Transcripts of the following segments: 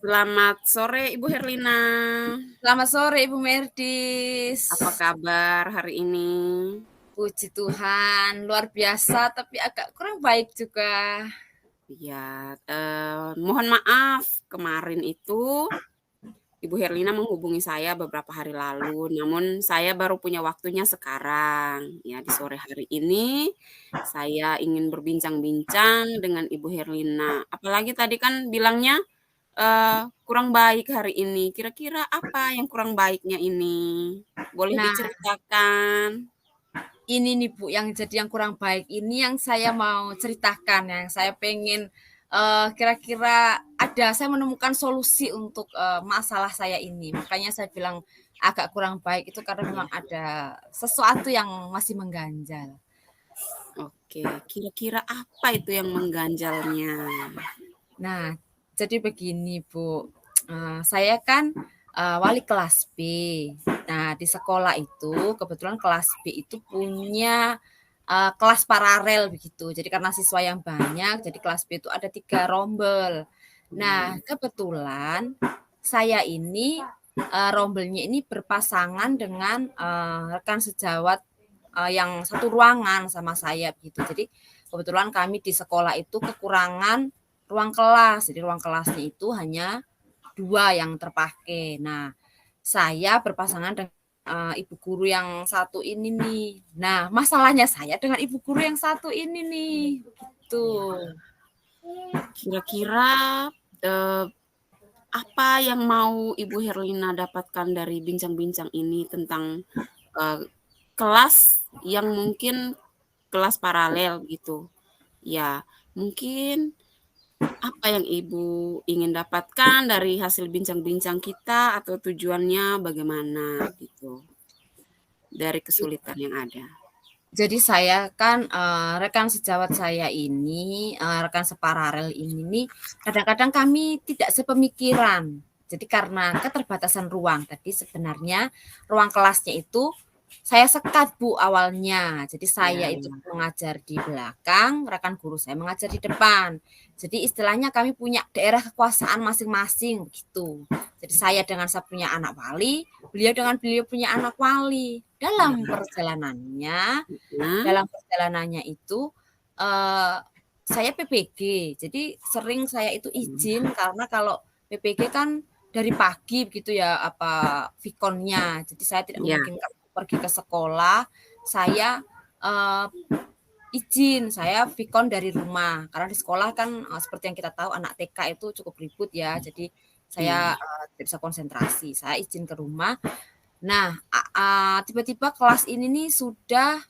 Selamat sore Ibu Herlina. Selamat sore Ibu Merdis. Apa kabar hari ini? Puji Tuhan, luar biasa tapi agak kurang baik juga. Ya, mohon maaf kemarin itu Ibu Herlina menghubungi saya beberapa hari lalu, namun saya baru punya waktunya sekarang. Ya, di sore hari ini saya ingin berbincang-bincang dengan Ibu Herlina. Apalagi tadi kan bilangnya kurang baik hari ini. Kira-kira apa yang kurang baiknya ini? Boleh Nah, diceritakan? ini nih Bu, yang kurang baik ini yang saya mau ceritakan, yang saya pengen kira-kira saya menemukan solusi untuk masalah saya ini. Makanya saya bilang agak kurang baik itu karena Ya. memang ada sesuatu yang masih mengganjal. Oke, kira-kira apa itu yang mengganjalnya? Nah, jadi begini Bu, saya kan wali kelas B. Nah, di sekolah itu kebetulan kelas B itu punya kelas paralel begitu. Jadi karena siswa yang banyak, jadi kelas B itu ada 3 rombel. Nah, Mmm, kebetulan saya ini rombelnya ini berpasangan dengan rekan sejawat yang satu ruangan sama saya begitu. Jadi kebetulan kami di sekolah itu kekurangan ruang kelas. Jadi ruang kelasnya itu hanya 2 yang terpakai. Nah, saya berpasangan dengan ibu guru yang satu ini nih. Nah, masalahnya saya dengan ibu guru yang satu ini nih, ya. gitu. Kira-kira, eee, apa yang mau Ibu Herlina dapatkan dari bincang-bincang ini tentang, eee, kelas yang mungkin kelas paralel gitu? Ya, mungkin apa yang Ibu ingin dapatkan dari hasil bincang-bincang kita atau tujuannya bagaimana gitu, dari kesulitan yang ada? Jadi saya kan rekan sejawat saya ini, rekan separalel ini nih, kadang-kadang kami tidak sepemikiran. Jadi karena keterbatasan ruang, tadi sebenarnya ruang kelasnya itu saya sekat Bu awalnya. Jadi Ya, saya itu ya. mengajar di belakang, rekan guru saya mengajar di depan. Jadi istilahnya kami punya daerah kekuasaan masing-masing begitu. Jadi saya dengan saya punya anak wali, beliau punya anak wali. Ya. Nah, Dalam perjalanannya itu, eee, saya PPG, jadi sering saya itu mmm, izin karena kalau PPG kan dari pagi begitu ya, Vkonnya. Jadi saya tidak iya, memungkinkan pergi ke sekolah, saya, eee, izin, saya Vkon dari rumah. Karena di sekolah kan, seperti yang kita tahu anak TK itu cukup ribut ya, jadi saya, iya, tidak bisa konsentrasi. Saya izin ke rumah. Nah, tiba-tiba kelas ini nih sudah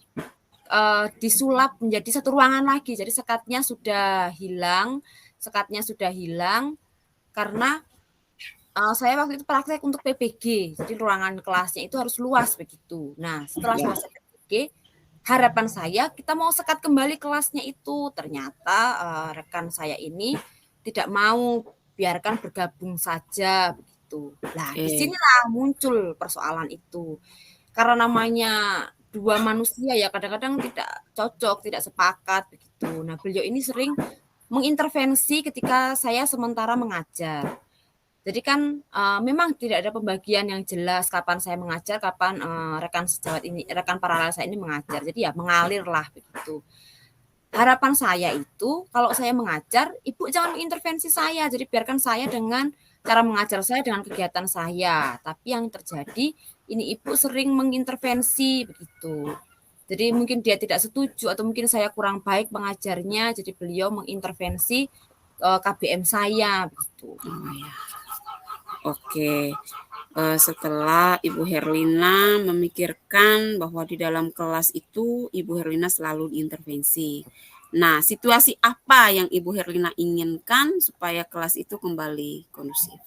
disulap menjadi satu ruangan lagi. Jadi sekatnya sudah hilang karena saya waktu itu praktek untuk PPG. Jadi ruangan kelasnya itu harus luas begitu. Nah, setelah iya, selesai PPG, harapan saya kita mau sekat kembali kelasnya itu. Ternyata rekan saya ini tidak mau, biarkan bergabung saja begitu. Nah, oke, disinilah muncul persoalan itu. Karena namanya 2 manusia ya kadang-kadang tidak cocok, tidak sepakat begitu. Nah, beliau ini sering mengintervensi ketika saya sementara mengajar. Jadi kan, memang tidak ada pembagian yang jelas kapan saya mengajar, kapan rekan paralel saya ini mengajar. Jadi ya mengalirlah begitu. Harapan saya itu kalau saya mengajar, Ibu jangan mengintervensi saya. Jadi biarkan saya dengan cara mengajar saya dengan kegiatan saya. Tapi yang terjadi ini Ibu sering mengintervensi begitu. Jadi mungkin dia tidak setuju atau mungkin saya kurang baik mengajarnya, jadi beliau mengintervensi KBM saya begitu. oh ya, oke. Setelah Ibu Herlina memikirkan bahwa di dalam kelas itu Ibu Herlina selalu diintervensi. Nah, situasi apa yang Ibu Herlina inginkan supaya kelas itu kembali kondusif?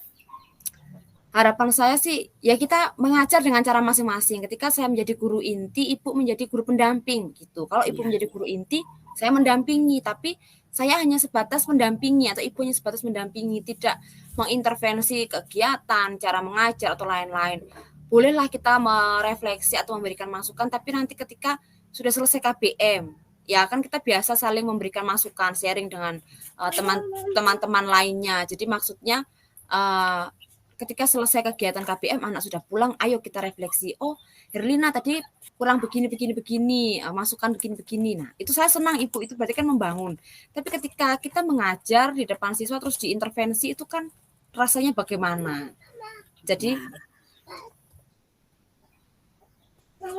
Harapan saya sih ya kita mengajar dengan cara masing-masing. Ketika saya menjadi guru inti, Ibu menjadi guru pendamping gitu. Kalau Ibu Ya, menjadi guru inti, saya mendampingi, tapi saya hanya sebatas mendampingi atau Ibu hanya sebatas mendampingi, tidak mengintervensi kegiatan, cara mengajar atau lain-lain. Bolehlah kita merefleksi atau memberikan masukan, tapi nanti ketika sudah selesai KBM, ya kan kita biasa saling memberikan masukan, sharing dengan teman-teman lainnya. Jadi maksudnya ketika selesai kegiatan KBM anak sudah pulang, ayo kita refleksi. Oh, Herlina tadi kurang begini begini begini, masukan begini begini. Nah, itu saya senang Ibu, itu berarti kan membangun. Tapi ketika kita mengajar di depan siswa terus diintervensi itu kan rasanya bagaimana? Jadi Ya.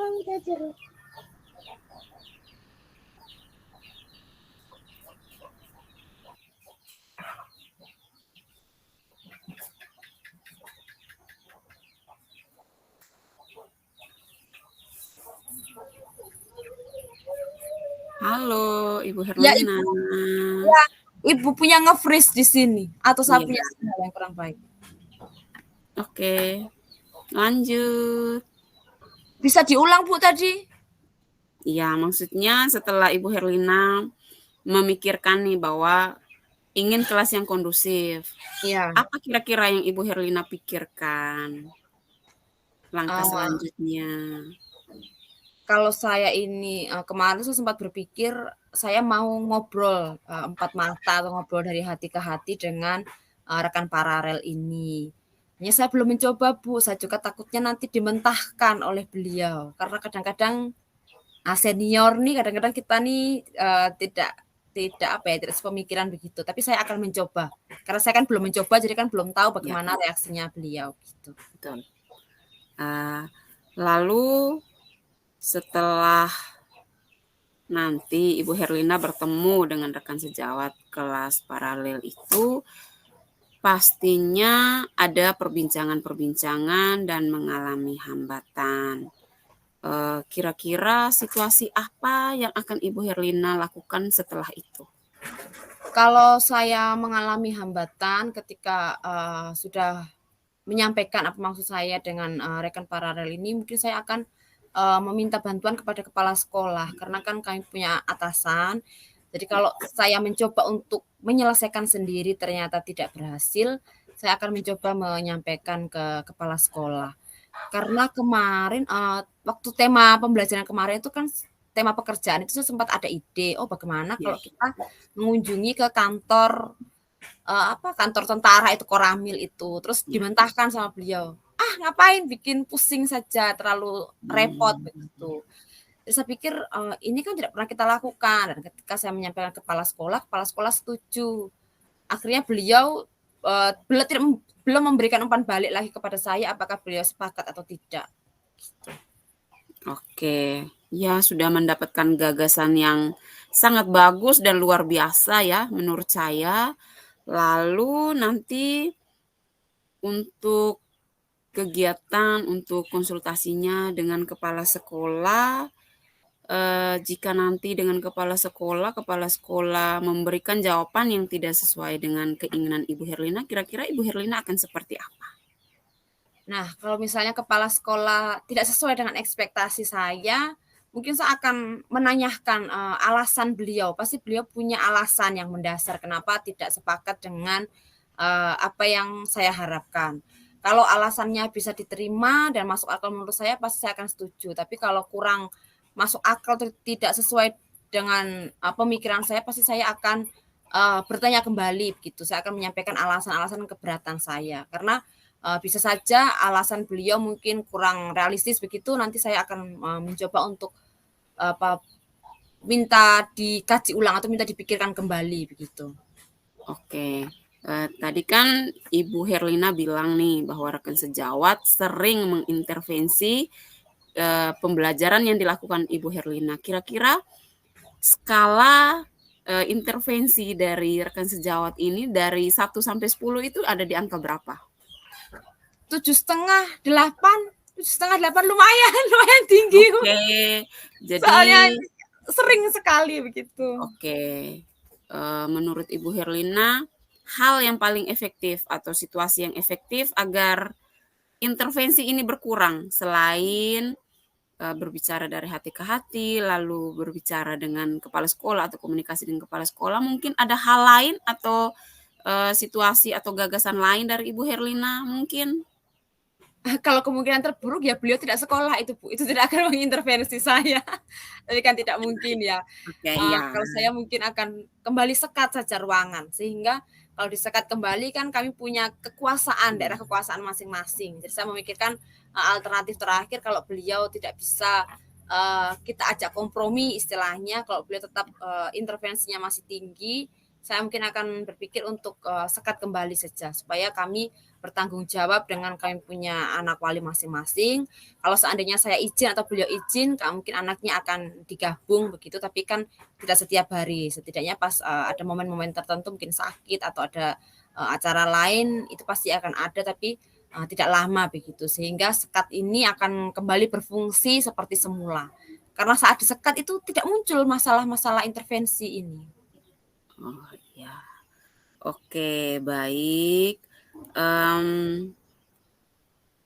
Halo, Ibu ya Herlina. Ibu, ya, Ibu punya nge-freeze di sini atau saya Iya. punya sinyal yang kurang baik? Oke, lanjut. Bisa diulang Bu tadi? Iya, maksudnya setelah Ibu Herlina memikirkan nih bahwa ingin kelas yang kondusif, Iya. apa kira-kira yang Ibu Herlina pikirkan langkah Uh, selanjutnya? kalau saya ini kemarin saya sempat berpikir saya mau ngobrol empat mata atau ngobrol dari hati ke hati dengan rekan paralel ini. Hanya saya belum mencoba Bu, saya juga takutnya nanti dimentahkan oleh beliau karena kadang-kadang senior nih kadang-kadang kita nih tidak tidak apa ya tidak sepemikiran begitu. Tapi saya akan mencoba karena saya kan belum mencoba jadi kan belum tahu Ya, bagaimana reaksinya beliau gitu. betul. Lalu setelah nanti Ibu Herlina bertemu dengan rekan sejawat kelas paralel itu, pastinya ada perbincangan-perbincangan dan mengalami hambatan. Kira-kira situasi apa yang akan Ibu Herlina lakukan setelah itu? Kalau saya mengalami hambatan ketika sudah menyampaikan apa maksud saya dengan rekan paralel ini, mungkin saya akan meminta bantuan kepada kepala sekolah karena kan kami punya atasan. Jadi kalau saya mencoba untuk menyelesaikan sendiri ternyata tidak berhasil, saya akan mencoba menyampaikan ke kepala sekolah. Karena kemarin waktu tema pembelajaran kemarin itu kan tema pekerjaan itu saya sempat ada ide, oh bagaimana Ya. kalau kita mengunjungi ke kantor kantor tentara itu Koramil itu, terus Ya. dimentahkan sama beliau, "Ah ngapain bikin pusing saja, terlalu repot," begitu. Terus saya pikir, ini kan tidak pernah kita lakukan dan ketika saya menyampaikan ke kepala sekolah setuju. Akhirnya beliau, belum memberikan umpan balik lagi kepada saya apakah beliau sepakat atau tidak, gitu. Oke, ya sudah mendapatkan gagasan yang sangat bagus dan luar biasa ya menurut saya. Lalu nanti untuk kegiatan, untuk konsultasinya dengan kepala sekolah, jika nanti dengan kepala sekolah memberikan jawaban yang tidak sesuai dengan keinginan Ibu Herlina, kira-kira Ibu Herlina akan seperti apa? Nah, kalau misalnya kepala sekolah tidak sesuai dengan ekspektasi saya, mungkin saya akan menanyakan alasan beliau. Pasti beliau punya alasan yang mendasar kenapa tidak sepakat dengan apa yang saya harapkan. Kalau alasannya bisa diterima dan masuk akal menurut saya, pasti saya akan setuju. Tapi kalau kurang masuk akal atau tidak sesuai dengan pemikiran saya, pasti saya akan bertanya kembali gitu. Saya akan menyampaikan alasan-alasan keberatan saya. Karena bisa saja alasan beliau mungkin kurang realistis begitu, nanti saya akan mencoba untuk apa minta dikaji ulang atau minta dipikirkan kembali begitu. Oke, tadi kan Ibu Herlina bilang nih bahwa rekan sejawat sering mengintervensi pembelajaran yang dilakukan Ibu Herlina. Kira-kira skala intervensi dari rekan sejawat ini dari 1 sampai 10 itu ada di angka berapa? 7,5, 8, 7,5, 8 lumayan lumayan tinggi. Oke, jadi Soalnya sering sekali begitu. oke, menurut Ibu Herlina, hal yang paling efektif atau situasi yang efektif agar intervensi ini berkurang selain berbicara dari hati ke hati, lalu berbicara dengan kepala sekolah atau komunikasi dengan kepala sekolah, mungkin ada hal lain atau situasi atau gagasan lain dari Ibu Herlina mungkin? Kalau kemungkinan terburuk ya beliau tidak sekolah itu Bu, itu tidak akan mengintervensi saya. Tapi kan tidak mungkin ya. Oke, iya. Kalau saya mungkin akan kembali sekat saja ruangan, sehingga kalau disekat kembali kan kami punya kekuasaan, daerah kekuasaan masing-masing. Jadi saya memikirkan alternatif terakhir kalau beliau tidak bisa kita ajak kompromi istilahnya, kalau beliau tetap intervensinya masih tinggi, saya mungkin akan berpikir untuk sekat kembali saja supaya kami bertanggung jawab dengan kami punya anak wali masing-masing. Kalau seandainya saya izin atau beliau izin, mungkin anaknya akan digabung begitu, tapi kan tidak setiap hari. Setidaknya pas ada momen-momen tertentu mungkin sakit atau ada acara lain itu pasti akan ada, tapi tidak lama begitu. Sehingga sekat ini akan kembali berfungsi seperti semula. Karena saat disekat itu tidak muncul masalah-masalah intervensi ini. Oh ya, oke baik.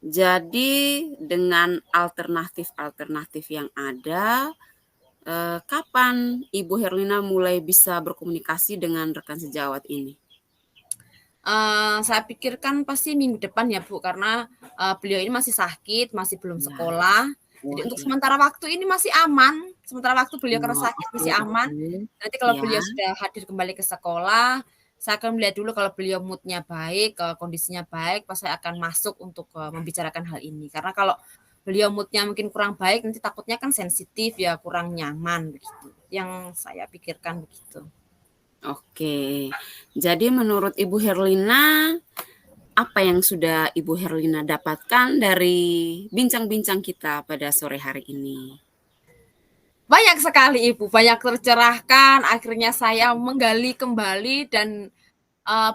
Jadi dengan alternatif-alternatif yang ada, kapan Ibu Herlina mulai bisa berkomunikasi dengan rekan sejawat ini? Saya pikirkan pasti minggu depan ya Bu, karena beliau ini masih sakit, masih belum Ya, sekolah. Jadi oh untuk iya. sementara waktu ini masih aman, sementara waktu beliau karena Oh, sakit oke masih aman. oke. Nanti kalau Ya, beliau sudah hadir kembali ke sekolah, saya akan melihat dulu kalau beliau mood-nya baik, kondisinya baik, pas saya akan masuk untuk membicarakan hal ini. Karena kalau beliau mood-nya mungkin kurang baik, nanti takutnya kan sensitif ya, kurang nyaman begitu. Yang saya pikirkan begitu. oke. Jadi menurut Ibu Herlina, apa yang sudah Ibu Herlina dapatkan dari bincang-bincang kita pada sore hari ini? Banyak sekali Ibu, banyak tercerahkan, akhirnya saya menggali kembali dan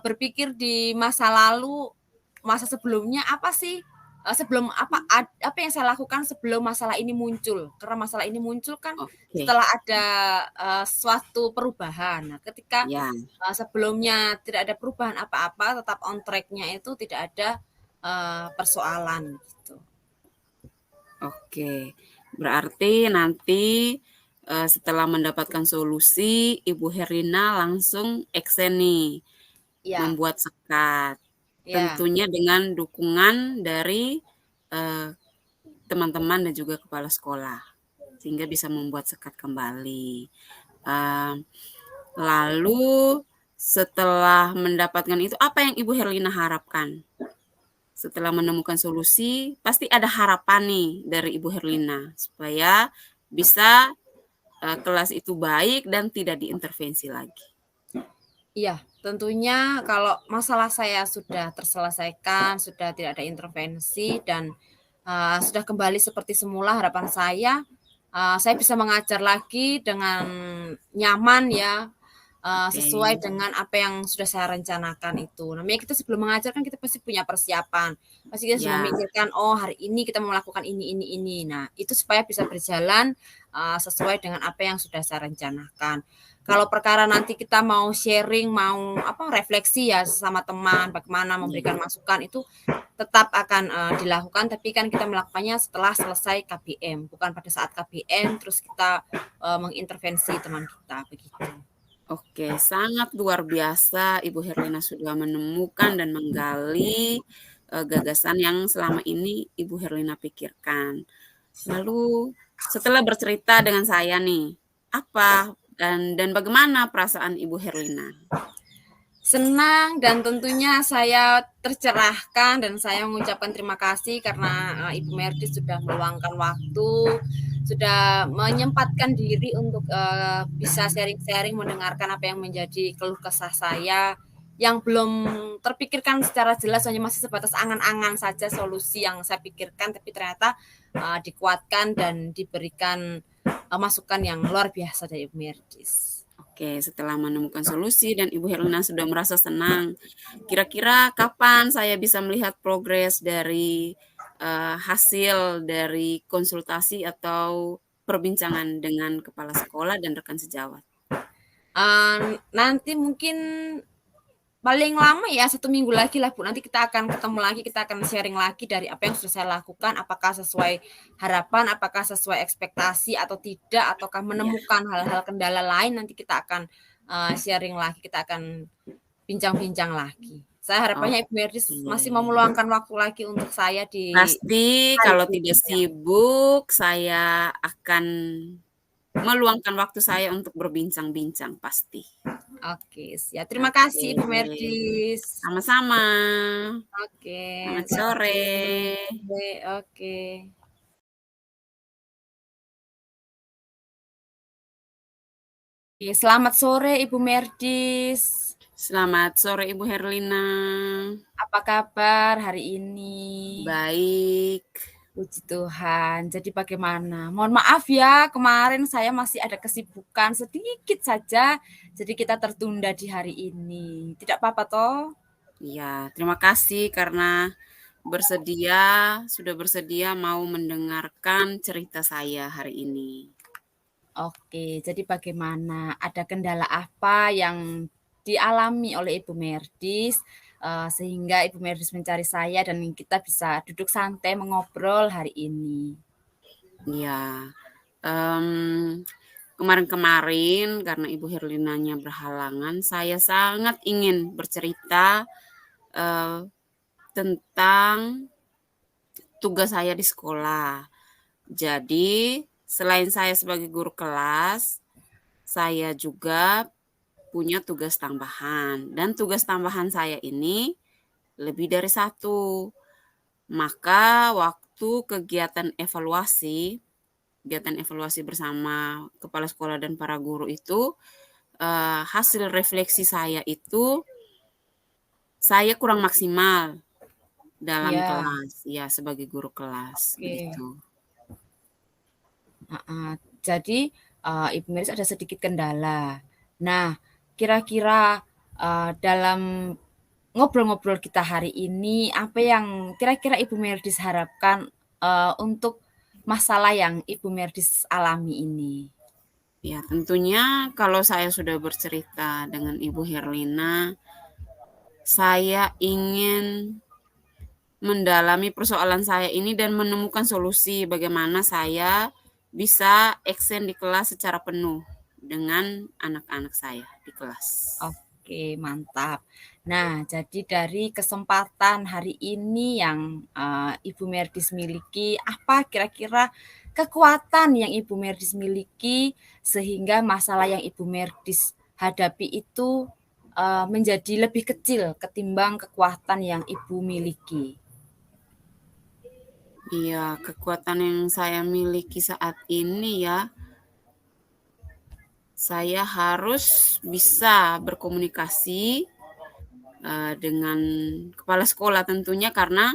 berpikir di masa lalu, masa sebelumnya apa sih, sebelum apa yang saya lakukan sebelum masalah ini muncul. Karena masalah ini muncul kan Oke, setelah ada suatu perubahan. Nah, ketika ya, sebelumnya tidak ada perubahan apa-apa, tetap on track-nya itu tidak ada persoalan gitu. oke. Berarti nanti setelah mendapatkan solusi, Ibu Herlina langsung action nih, Iya, membuat sekat. iya, Tentunya dengan dukungan dari eh, teman-teman dan juga kepala sekolah, sehingga bisa membuat sekat kembali. Eh, Lalu setelah mendapatkan itu, apa yang Ibu Herlina harapkan? Setelah menemukan solusi, pasti ada harapan nih dari Ibu Herlina supaya bisa kelas itu baik dan tidak diintervensi lagi. iya. Tentunya kalau masalah saya sudah terselesaikan, sudah tidak ada intervensi dan sudah kembali seperti semula, harapan saya bisa mengajar lagi dengan nyaman ya, Oke, sesuai dengan apa yang sudah saya rencanakan itu. Namanya kita sebelum mengajar kan kita pasti punya persiapan, pasti kita sudah ya, memikirkan, "Oh, hari ini kita mau melakukan ini." Nah, itu supaya bisa berjalan sesuai dengan apa yang sudah saya rencanakan. Kalau perkara nanti kita mau sharing, mau refleksi ya sesama teman, bagaimana memberikan ya. masukan itu tetap akan dilakukan, tapi kan kita melakukannya setelah selesai KBM, bukan pada saat KBM terus kita mengintervensi teman kita begitu. Oke, sangat luar biasa Ibu Herlina sudah menemukan dan menggali gagasan yang selama ini Ibu Herlina pikirkan. Lalu setelah bercerita dengan saya nih, apa dan bagaimana perasaan Ibu Herlina? Senang dan tentunya saya tercerahkan dan saya mengucapkan terima kasih karena Ibu Merdi sudah meluangkan waktu, sudah menyempatkan diri untuk bisa sharing-sharing, mendengarkan apa yang menjadi keluh kesah saya yang belum terpikirkan secara jelas, hanya masih sebatas angan-angan saja solusi yang saya pikirkan, tapi ternyata dikuatkan dan diberikan masukan yang luar biasa dari Ibu Merdis. Oke, setelah menemukan solusi dan Ibu Herlina sudah merasa senang, kira-kira kapan saya bisa melihat progres dari hasil dari konsultasi atau perbincangan dengan kepala sekolah dan rekan sejawat? Nanti mungkin paling lama ya 1 minggu lagi lah Bu, nanti kita akan ketemu lagi, kita akan sharing lagi dari apa yang sudah saya lakukan, apakah sesuai harapan, apakah sesuai ekspektasi atau tidak, ataukah Ya, menemukan hal-hal kendala lain, nanti kita akan sharing lagi, kita akan bincang-bincang lagi. Saya harapannya Ibu Merdis masih mau oke. meluangkan waktu lagi untuk saya di Pasti hari kalau tidak berikutnya. sibuk, saya akan meluangkan waktu saya untuk berbincang-bincang, pasti. Oke, siap. Terima kasih Ibu Oke, Merdis. sama-sama. Oke, Selamat selamat sore. sore. Oke. Oke, selamat sore Ibu Merdis. Selamat sore Ibu Herlina. Apa kabar hari ini? Baik. Puji Tuhan. Jadi bagaimana? Mohon maaf ya, kemarin saya masih ada kesibukan sedikit saja, jadi kita tertunda di hari ini. Tidak apa-apa toh? Ya, terima kasih karena sudah bersedia mau mendengarkan cerita saya hari ini. Oke, jadi bagaimana? Ada kendala apa yang dialami oleh Ibu Merdis, sehingga Ibu Merdis mencari saya dan kita bisa duduk santai mengobrol hari ini? Ya, kemarin-kemarin karena Ibu Herlinanya berhalangan, saya sangat ingin bercerita tentang tugas saya di sekolah. Jadi, selain saya sebagai guru kelas, saya juga punya tugas tambahan. Dan tugas tambahan saya ini lebih dari satu. Maka waktu kegiatan evaluasi bersama kepala sekolah dan para guru itu, hasil refleksi saya itu, saya kurang maksimal dalam Ya, kelas, ya sebagai guru kelas, oke. begitu. Heeh. Jadi, Ibu Meris ada sedikit kendala. Nah, kira-kira, dalam ngobrol-ngobrol kita hari ini, apa yang kira-kira Ibu Merdis harapkan, untuk masalah yang Ibu Merdis alami ini? Ya, tentunya kalau saya sudah bercerita dengan Ibu Herlina, saya ingin mendalami persoalan saya ini dan menemukan solusi bagaimana saya bisa aksen di kelas secara penuh dengan anak-anak saya di kelas. Oke, mantap. Nah, jadi dari kesempatan hari ini yang, Ibu Merdis miliki, apa kira-kira kekuatan yang Ibu Merdis miliki sehingga masalah yang Ibu Merdis hadapi itu, menjadi lebih kecil ketimbang kekuatan yang Ibu miliki? Iya, kekuatan yang saya miliki saat ini ya, saya harus bisa berkomunikasi dengan kepala sekolah tentunya karena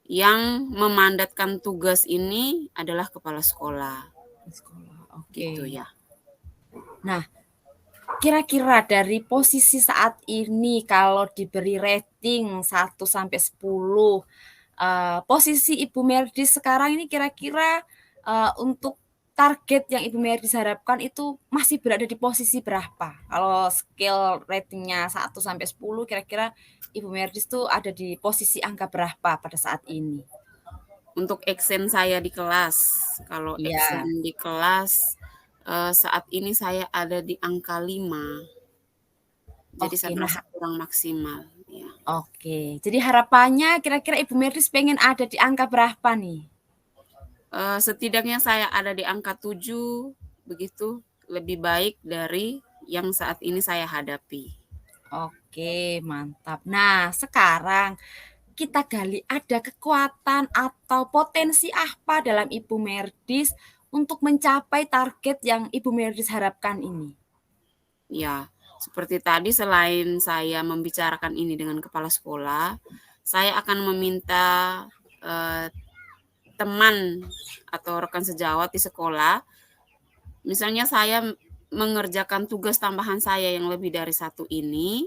yang memandatkan tugas ini adalah kepala sekolah, Di sekolah, oke. gitu ya. Nah, kira-kira dari posisi saat ini kalau diberi rating 1 sampai 10, posisi Ibu Merdis sekarang ini kira-kira, untuk target yang Ibu Merdis harapkan itu masih berada di posisi berapa? Kalau scale ratingnya 1 sampai 10, kira-kira Ibu Merdis tuh ada di posisi angka berapa pada saat ini? Untuk aksen saya di kelas, kalau Iya, aksen di kelas saat ini saya ada di angka 5, jadi saya oke. Nah, merasa kurang maksimal. Ya. oke. Jadi harapannya kira-kira Ibu Merdis pengen ada di angka berapa nih? Setidaknya saya ada di angka 7, begitu lebih baik dari yang saat ini saya hadapi. Oke, mantap. Nah, sekarang kita gali ada kekuatan atau potensi apa dalam Ibu Merdis untuk mencapai target yang Ibu Merdis harapkan ini? Ya, seperti tadi selain saya membicarakan ini dengan kepala sekolah, saya akan meminta eh, teman atau rekan sejawat di sekolah. Misalnya saya mengerjakan tugas tambahan saya yang lebih dari satu ini,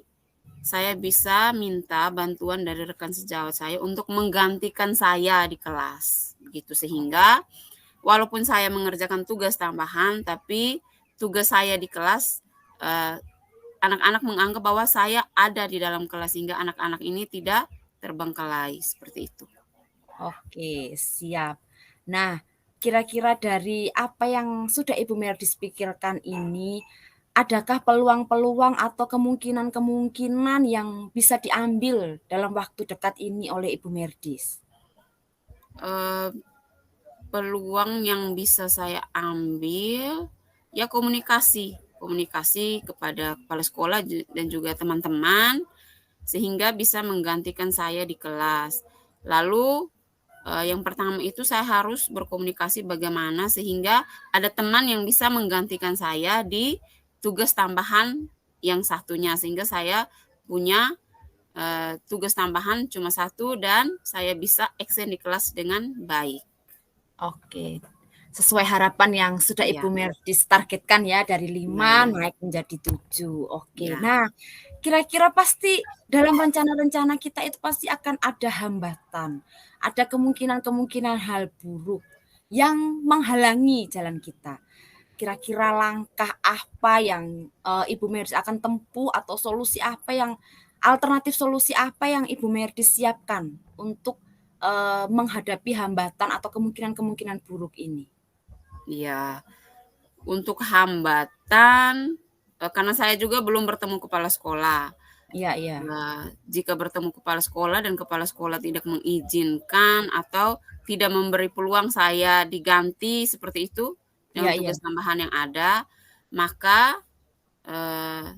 saya bisa minta bantuan dari rekan sejawat saya untuk menggantikan saya di kelas. Begitu sehingga walaupun saya mengerjakan tugas tambahan, tapi tugas saya di kelas eh, anak-anak menganggap bahwa saya ada di dalam kelas sehingga anak-anak ini tidak terbengkalai seperti itu. Oke, siap. Nah, kira-kira dari apa yang sudah Ibu Merdis pikirkan ini, adakah peluang-peluang atau kemungkinan-kemungkinan yang bisa diambil dalam waktu dekat ini oleh Ibu Merdis? Eh, Peluang yang bisa saya ambil ya komunikasi. komunikasi kepada kepala sekolah dan juga teman-teman, sehingga bisa menggantikan saya di kelas. Lalu, yang pertama itu saya harus berkomunikasi bagaimana sehingga ada teman yang bisa menggantikan saya di tugas tambahan yang satunya, sehingga saya punya, tugas tambahan cuma satu dan saya bisa excel di kelas dengan baik. Oke. Sesuai harapan yang sudah Iya, Ibu Merdis targetkan ya, dari iya, 5 iya, naik menjadi 7. Oke. iya, Nah, kira-kira pasti dalam rencana-rencana kita itu pasti akan ada hambatan, ada kemungkinan-kemungkinan hal buruk yang menghalangi jalan kita. Kira-kira langkah apa yang, Ibu Merdis akan tempuh atau solusi apa yang alternatif solusi apa yang Ibu Merdis siapkan untuk, menghadapi hambatan atau kemungkinan-kemungkinan buruk ini? iya. Untuk hambatan, karena saya juga belum bertemu kepala sekolah. Iya iya. Jika bertemu kepala sekolah dan kepala sekolah tidak mengizinkan atau tidak memberi peluang saya diganti seperti itu Iya dengan iya. tugas tambahan yang ada, maka, eee,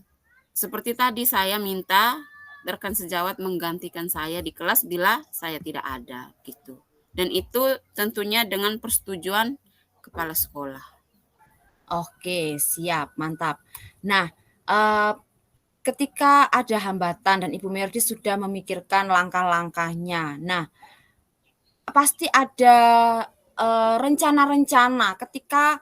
seperti tadi saya minta rekan sejawat menggantikan saya di kelas bila saya tidak ada, gitu. Dan itu tentunya dengan persetujuan kepala sekolah. Oke, siap, mantap. Nah, eee, ketika ada hambatan dan Ibu Merdis sudah memikirkan langkah-langkahnya. Nah, pasti ada, rencana-rencana ketika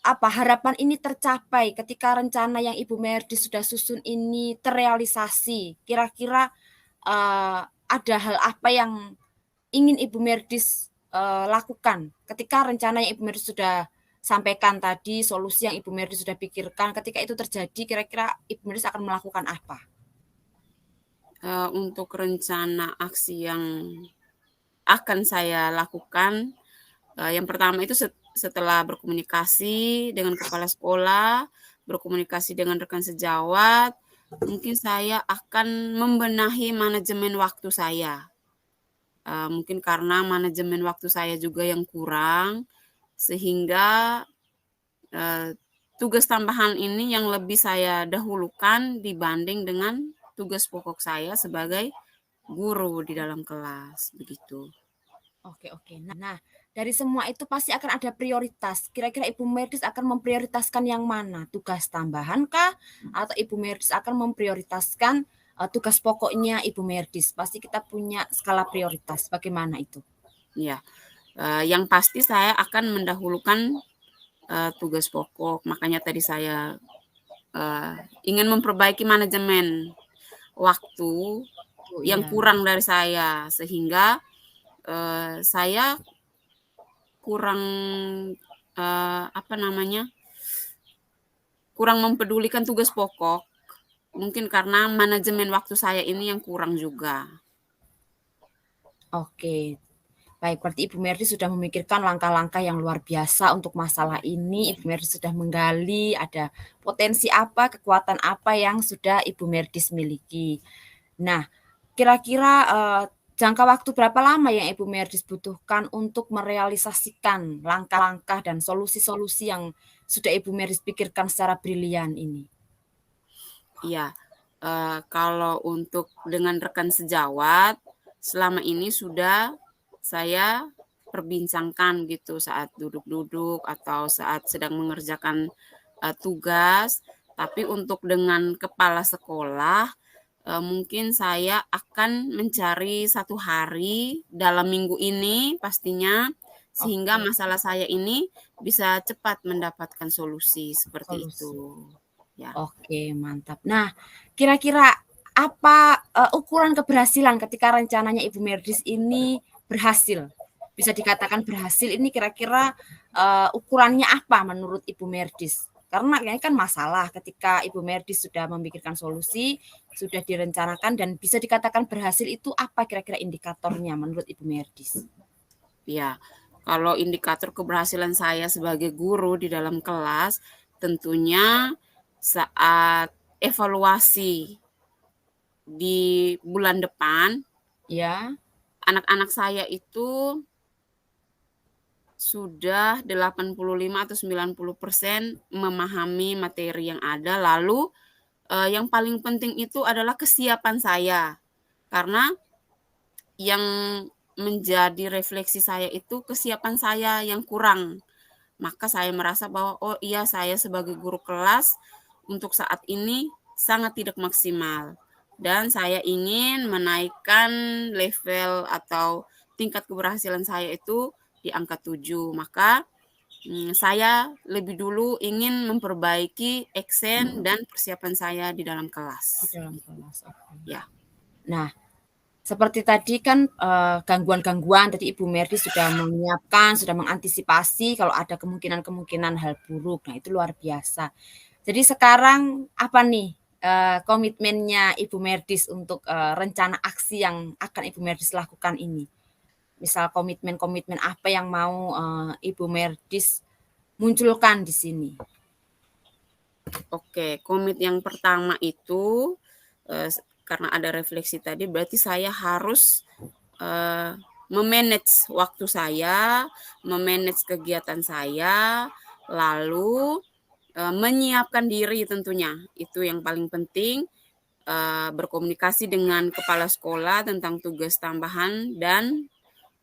harapan ini tercapai, ketika rencana yang Ibu Merdis sudah susun ini terrealisasi, kira-kira, ada hal apa yang ingin Ibu Merdis, lakukan ketika rencana yang Ibu Merdis sudah sampaikan tadi, solusi yang Ibu Merdis sudah pikirkan, ketika itu terjadi kira-kira Ibu Merdis akan melakukan apa? Untuk rencana aksi yang akan saya lakukan, yang pertama itu setelah berkomunikasi dengan kepala sekolah, berkomunikasi dengan rekan sejawat, mungkin saya akan membenahi manajemen waktu saya. Mungkin karena manajemen waktu saya juga yang kurang, sehingga, eee, tugas tambahan ini yang lebih saya dahulukan dibanding dengan tugas pokok saya sebagai guru di dalam kelas, begitu. Oke oke. Nah, dari semua itu pasti akan ada prioritas. Kira-kira Ibu Merdis akan memprioritaskan yang mana? Tugas tambahan kah? Atau Ibu Merdis akan memprioritaskan, tugas pokoknya Ibu Merdis? Pasti kita punya skala prioritas, bagaimana itu? Iya, yang pasti saya akan mendahulukan, tugas pokok, makanya tadi saya, eee, ingin memperbaiki manajemen waktu Oh yang iya. kurang dari saya, sehingga, saya kurang, apa namanya, kurang mempedulikan tugas pokok, mungkin karena manajemen waktu saya ini yang kurang juga. Oke. Baik, berarti Ibu Merdi sudah memikirkan langkah-langkah yang luar biasa untuk masalah ini. Ibu Merdi sudah menggali ada potensi apa, kekuatan apa yang sudah Ibu Merdis miliki. Nah, kira-kira, jangka waktu berapa lama yang Ibu Merdis butuhkan untuk merealisasikan langkah-langkah dan solusi-solusi yang sudah Ibu Merdis pikirkan secara brilian ini? Iya, kalau untuk dengan rekan sejawat, selama ini sudah saya perbincangkan gitu saat duduk-duduk atau saat sedang mengerjakan, tugas. Tapi untuk dengan kepala sekolah, mungkin saya akan mencari satu hari dalam minggu ini pastinya, sehingga Oke, masalah saya ini bisa cepat mendapatkan solusi, seperti solusi. itu. Ya. Oke, mantap. Nah, kira-kira apa, ukuran keberhasilan ketika rencananya Ibu Merdis ini berhasil? Bisa dikatakan berhasil ini kira-kira, ukurannya apa menurut Ibu Merdis? Karena ini kan masalah ketika Ibu Merdis sudah memikirkan solusi, sudah direncanakan dan bisa dikatakan berhasil itu apa kira-kira indikatornya menurut Ibu Merdis? Ya, kalau indikator keberhasilan saya sebagai guru di dalam kelas, tentunya saat evaluasi di bulan depan, Ya, anak-anak saya itu sudah 85 atau 90% memahami materi yang ada, lalu, yang paling penting itu adalah kesiapan saya. Karena yang menjadi refleksi saya itu kesiapan saya yang kurang. Maka saya merasa bahwa, oh iya saya sebagai guru kelas untuk saat ini sangat tidak maksimal. Dan saya ingin menaikkan level atau tingkat keberhasilan saya itu di angka 7. Maka saya lebih dulu ingin memperbaiki aksen dan persiapan saya di dalam Di kelas. dalam kelas, oke. Ya, Nah, seperti tadi kan, gangguan-gangguan tadi Ibu Merdi sudah menyiapkan, sudah mengantisipasi kalau ada kemungkinan-kemungkinan hal buruk. Nah, itu luar biasa. Jadi sekarang apa nih, komitmennya Ibu Merdis untuk, rencana aksi yang akan Ibu Merdis lakukan ini? Misal komitmen-komitmen apa yang mau, Ibu Merdis munculkan di sini? oke. Komit yang pertama itu, karena ada refleksi tadi berarti saya harus, me-manage waktu saya, me-manage kegiatan saya, lalu, menyiapkan diri tentunya. Itu yang paling penting, berkomunikasi dengan kepala sekolah tentang tugas tambahan dan,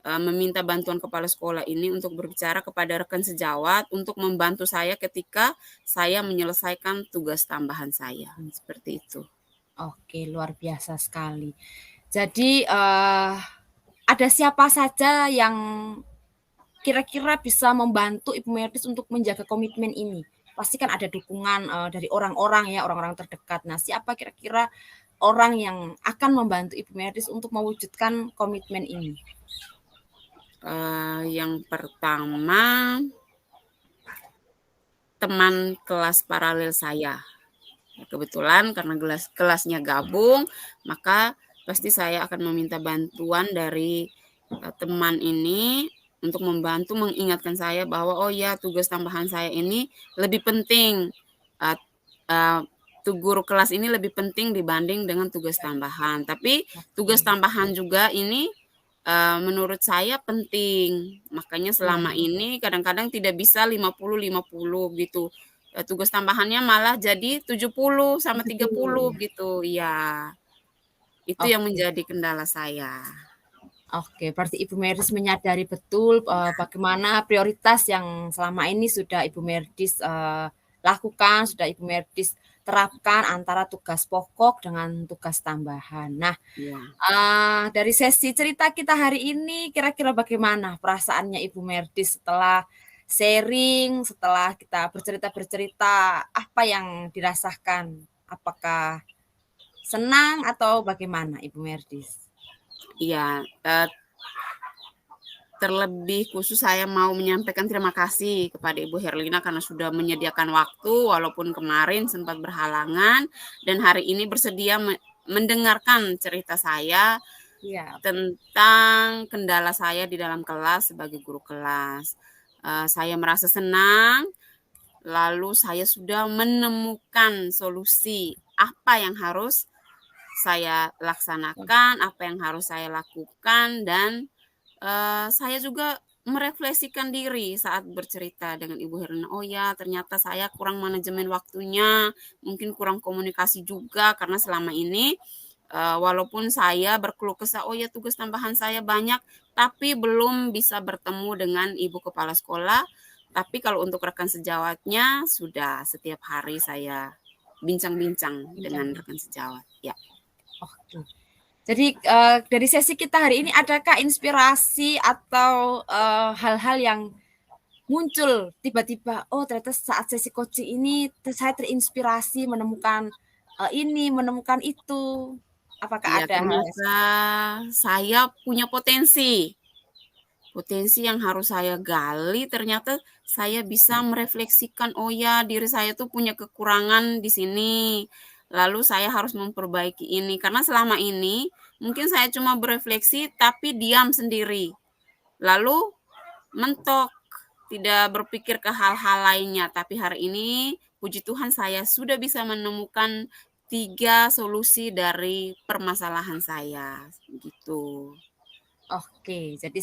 meminta bantuan kepala sekolah ini untuk berbicara kepada rekan sejawat untuk membantu saya ketika saya menyelesaikan tugas tambahan saya, seperti itu. Oke, luar biasa sekali. Jadi, ada siapa saja yang kira-kira bisa membantu Ibu Merdis untuk menjaga komitmen ini? Pasti kan ada dukungan, dari orang-orang ya, orang-orang terdekat. Nah, siapa kira-kira orang yang akan membantu Ibu Merdis untuk mewujudkan komitmen ini? Yang pertama, teman kelas paralel saya. Kebetulan karena kelasnya gabung, maka pasti saya akan meminta bantuan dari, teman ini untuk membantu mengingatkan saya bahwa, "Oh ya, tugas tambahan saya ini lebih penting, eee eee, guru kelas ini lebih penting dibanding dengan tugas tambahan." Tapi tugas Oke, tambahan juga ini, menurut saya penting. Makanya iya, selama ini kadang-kadang tidak bisa 50-50 gitu. Tugas tambahannya malah jadi 70 sama 70 30 ya? gitu, iya. Itu yang Oke. menjadi kendala saya. Oke, berarti Ibu Merdis menyadari betul, bagaimana prioritas yang selama ini sudah Ibu Merdis, lakukan, sudah Ibu Merdis terapkan antara tugas pokok dengan tugas tambahan. Nah, Iya. dari sesi cerita kita hari ini kira-kira bagaimana perasaannya Ibu Merdis setelah sharing, setelah kita bercerita-bercerita, apa yang dirasakan? Apakah senang atau bagaimana Ibu Merdis? Iya, terlebih khusus saya mau menyampaikan terima kasih kepada Ibu Herlina karena sudah menyediakan waktu walaupun kemarin sempat berhalangan dan hari ini bersedia mendengarkan cerita saya Iya, tentang kendala saya di dalam kelas sebagai guru kelas. Saya merasa senang, lalu saya sudah menemukan solusi apa yang harus saya laksanakan, apa yang harus saya lakukan, dan saya juga merefleksikan diri saat bercerita dengan Ibu Herlina, "Oh ya, ternyata saya kurang manajemen waktunya, mungkin kurang komunikasi juga karena selama ini, walaupun saya berkeluh kesah, 'Oh ya, tugas tambahan saya banyak,' tapi belum bisa bertemu dengan ibu kepala sekolah. Tapi kalau untuk rekan sejawatnya sudah setiap hari saya bincang-bincang dengan bincang. rekan sejawat." Ya. Oke. Jadi, dari sesi kita hari ini adakah inspirasi atau, hal-hal yang muncul tiba-tiba, "Oh ternyata saat sesi coaching ini saya terinspirasi menemukan, ini, menemukan itu." Apakah Iya, ada hal yang ternyata saya punya potensi. Potensi yang harus saya gali ternyata saya bisa merefleksikan, "Oh ya, diri saya tuh punya kekurangan di sini, lalu saya harus memperbaiki ini." Karena selama ini mungkin saya cuma berefleksi tapi diam sendiri, lalu mentok, tidak berpikir ke hal-hal lainnya. Tapi hari ini puji Tuhan saya sudah bisa menemukan 3 solusi dari permasalahan saya, gitu. Oke, jadi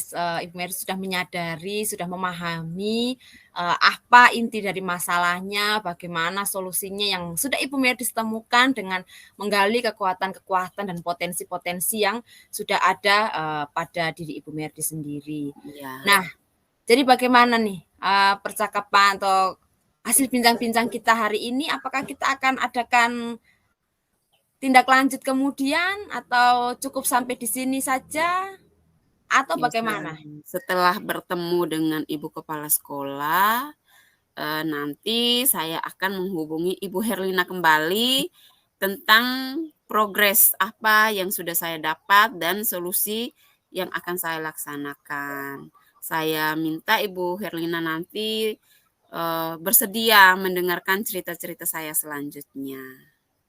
Ibu Mary sudah menyadari, sudah memahami, apa inti dari masalahnya, bagaimana solusinya yang sudah Ibu Mary temukan dengan menggali kekuatan-kekuatan dan potensi-potensi yang sudah ada, pada diri Ibu Mary sendiri. Iya. Nah, jadi bagaimana nih, percakapan atau hasil bincang-bincang kita hari ini, apakah kita akan adakan tindak lanjut kemudian atau cukup sampai di sini saja? Atau Bisa. bagaimana? Setelah bertemu dengan ibu kepala sekolah, nanti saya akan menghubungi Ibu Herlina kembali tentang progres apa yang sudah saya dapat dan solusi yang akan saya laksanakan. Saya minta Ibu Herlina nanti, bersedia mendengarkan cerita-cerita saya selanjutnya.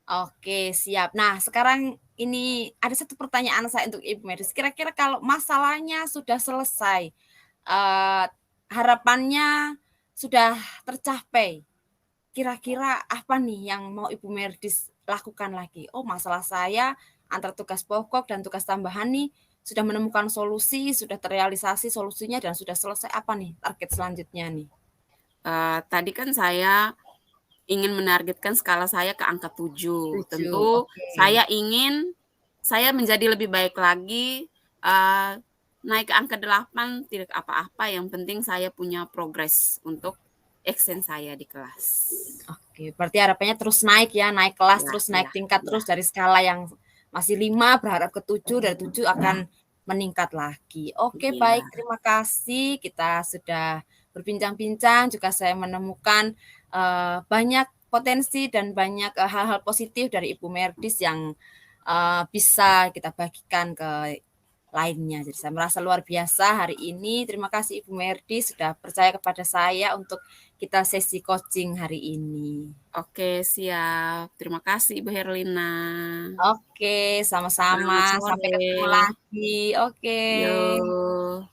Oke, siap. Nah, sekarang ini ada satu pertanyaan saya untuk Ibu Medis. Kira-kira kalau masalahnya sudah selesai, harapannya sudah tercapai, kira-kira apa nih yang mau Ibu Medis lakukan lagi? Oh, masalah saya antara tugas pokok dan tugas tambahan nih sudah menemukan solusi, sudah terrealisasi solusinya dan sudah selesai, apa nih target selanjutnya nih? Tadi kan saya ingin menargetkan skala saya ke angka 7. 7, Tentu oke. saya ingin saya menjadi lebih baik lagi, naik ke angka 8 tidak apa-apa, yang penting saya punya progres untuk action saya di kelas. Oke, berarti harapannya terus naik ya, naik kelas, Iya terus naik iya tingkat iya. terus dari skala yang masih 5 berharap ke 7, dari 7 akan meningkat lagi. Oke, Iya. baik, terima kasih kita sudah berbincang-bincang, juga saya menemukan, banyak potensi dan banyak, hal-hal positif dari Ibu Merdis yang, bisa kita bagikan ke lainnya. Jadi saya merasa luar biasa hari ini. Terima kasih Ibu Merdi sudah percaya kepada saya untuk kita sesi coaching hari ini. Oke, siap. Terima kasih Ibu Herlina. Oke, sama-sama. Selamat Sampai sore. ketemu lagi. Oke. Yo.